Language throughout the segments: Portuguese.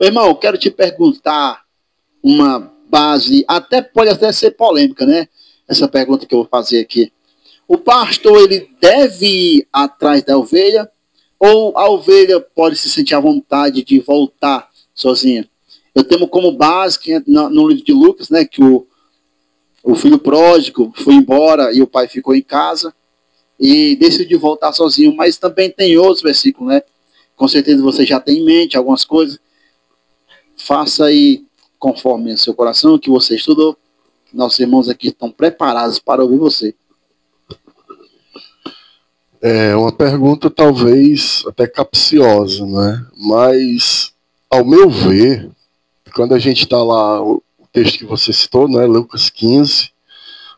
Irmão, eu quero te perguntar uma base, pode até ser polêmica, né? Essa pergunta que eu vou fazer aqui. O pastor, ele deve ir atrás da ovelha ou a ovelha pode se sentir à vontade de voltar sozinha? Eu tenho como base que no livro de Lucas, né, que o filho pródigo foi embora e o pai ficou em casa e decidiu voltar sozinho, mas também tem outros versículos, né? Com certeza você já tem em mente algumas coisas. Faça aí conforme o seu coração, que você estudou. Nossos irmãos aqui estão preparados para ouvir você. É uma pergunta talvez até capciosa, né? Mas, ao meu ver, quando a gente está lá, o texto que você citou, né, Lucas 15,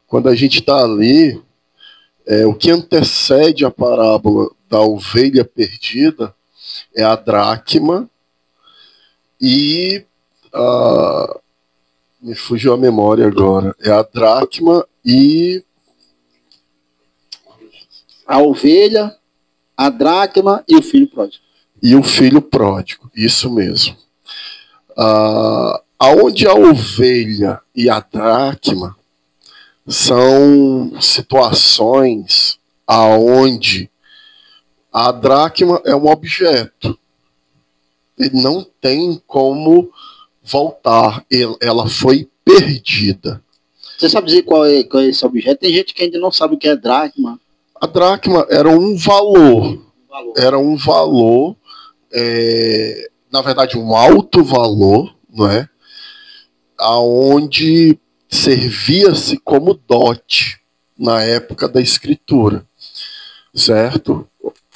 quando a gente está ali, o que antecede a parábola da ovelha perdida é a dracma e me fugiu a memória agora. É a dracma e a ovelha, a dracma e o filho pródigo. E o filho pródigo, isso mesmo. Aonde a ovelha e a dracma são situações aonde a dracma é um objeto. Ele não tem como voltar. Ela foi perdida. Você sabe dizer qual é esse objeto? Tem gente que ainda não sabe o que é dracma. A dracma era um valor. Era um valor, na verdade, um alto valor, não é? Aonde servia-se como dote na época da escritura, certo?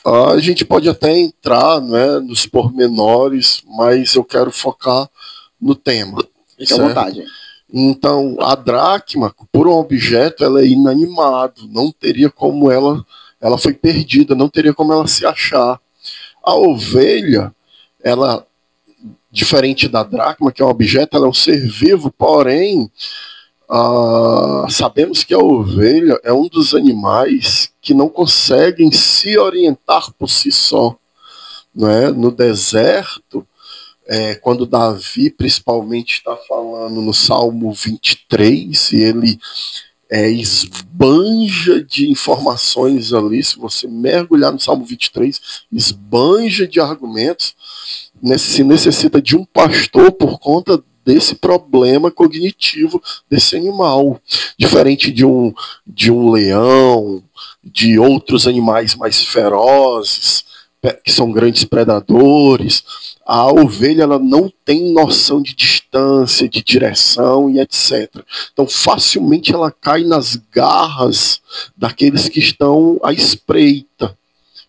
A gente pode até entrar, né, nos pormenores, mas eu quero focar no tema. Fique à vontade. Então, a dracma, por um objeto, ela é inanimado, não teria como ela foi perdida, não teria como ela se achar. A ovelha, ela, diferente da dracma, que é um objeto, ela é um ser vivo, porém, sabemos que a ovelha é um dos animais que não conseguem se orientar por si só. Né? No deserto, quando Davi principalmente está falando no Salmo 23, e ele esbanja de informações ali, se você mergulhar no Salmo 23, esbanja de argumentos, se necessita de um pastor por conta desse problema cognitivo desse animal, diferente de um leão, de outros animais mais ferozes, que são grandes predadores. A ovelha, ela não tem noção de distância, de direção e etc. Então, facilmente ela cai nas garras daqueles que estão à espreita,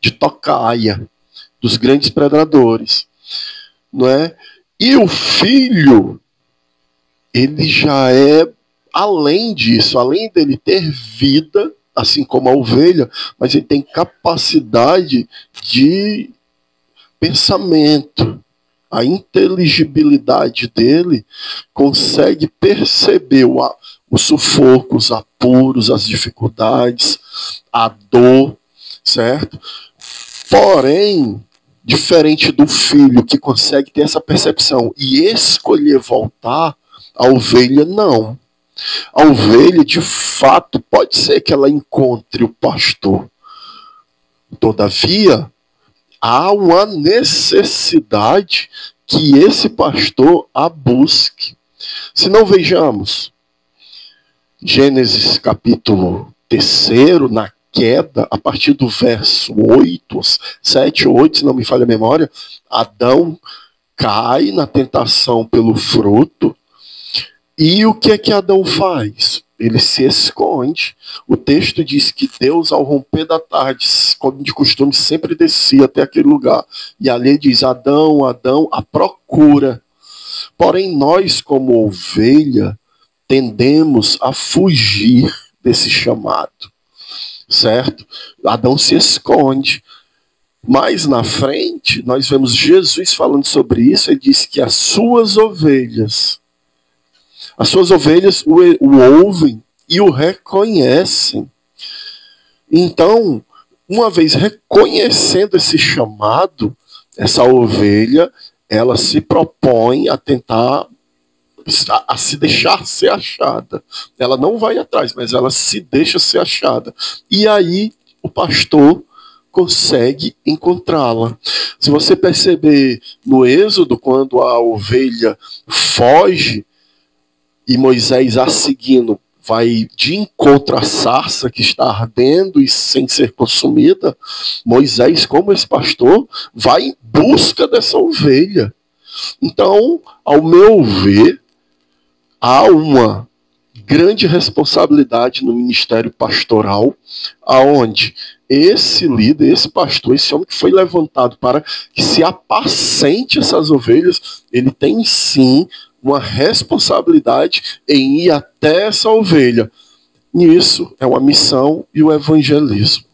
de tocaia, dos grandes predadores. Não é? E o filho, ele já é além disso, além dele ter vida, assim como a ovelha, mas ele tem capacidade de pensamento. A inteligibilidade dele consegue perceber os sufocos, os apuros, as dificuldades, a dor, certo? Porém, diferente do filho que consegue ter essa percepção e escolher voltar, a ovelha não. A ovelha, de fato, pode ser que ela encontre o pastor. Todavia, há uma necessidade que esse pastor a busque. Se não, vejamos Gênesis capítulo 3, na queda, a partir do verso 8, 7 ou 8, se não me falha a memória, Adão cai na tentação pelo fruto. E o que é que Adão faz? Ele se esconde. O texto diz que Deus, ao romper da tarde, como de costume, sempre descia até aquele lugar. E ali diz: Adão, Adão, à procura. Porém, nós, como ovelha, tendemos a fugir desse chamado. Certo? Adão se esconde. Mais na frente, nós vemos Jesus falando sobre isso. Ele diz que as suas ovelhas o ouvem e o reconhecem. Então, uma vez reconhecendo esse chamado, essa ovelha, ela se propõe a tentar a se deixar ser achada. Ela não vai atrás, mas ela se deixa ser achada. E aí o pastor consegue encontrá-la. Se você perceber no Êxodo, quando a ovelha foge e Moisés a seguindo vai de encontro à sarça que está ardendo e sem ser consumida, Moisés, como esse pastor, vai em busca dessa ovelha. Então, ao meu ver, há uma grande responsabilidade no ministério pastoral, aonde esse líder, esse pastor, esse homem que foi levantado para que se apacente essas ovelhas, ele tem sim uma responsabilidade em ir até essa ovelha. E isso é uma missão e o evangelismo.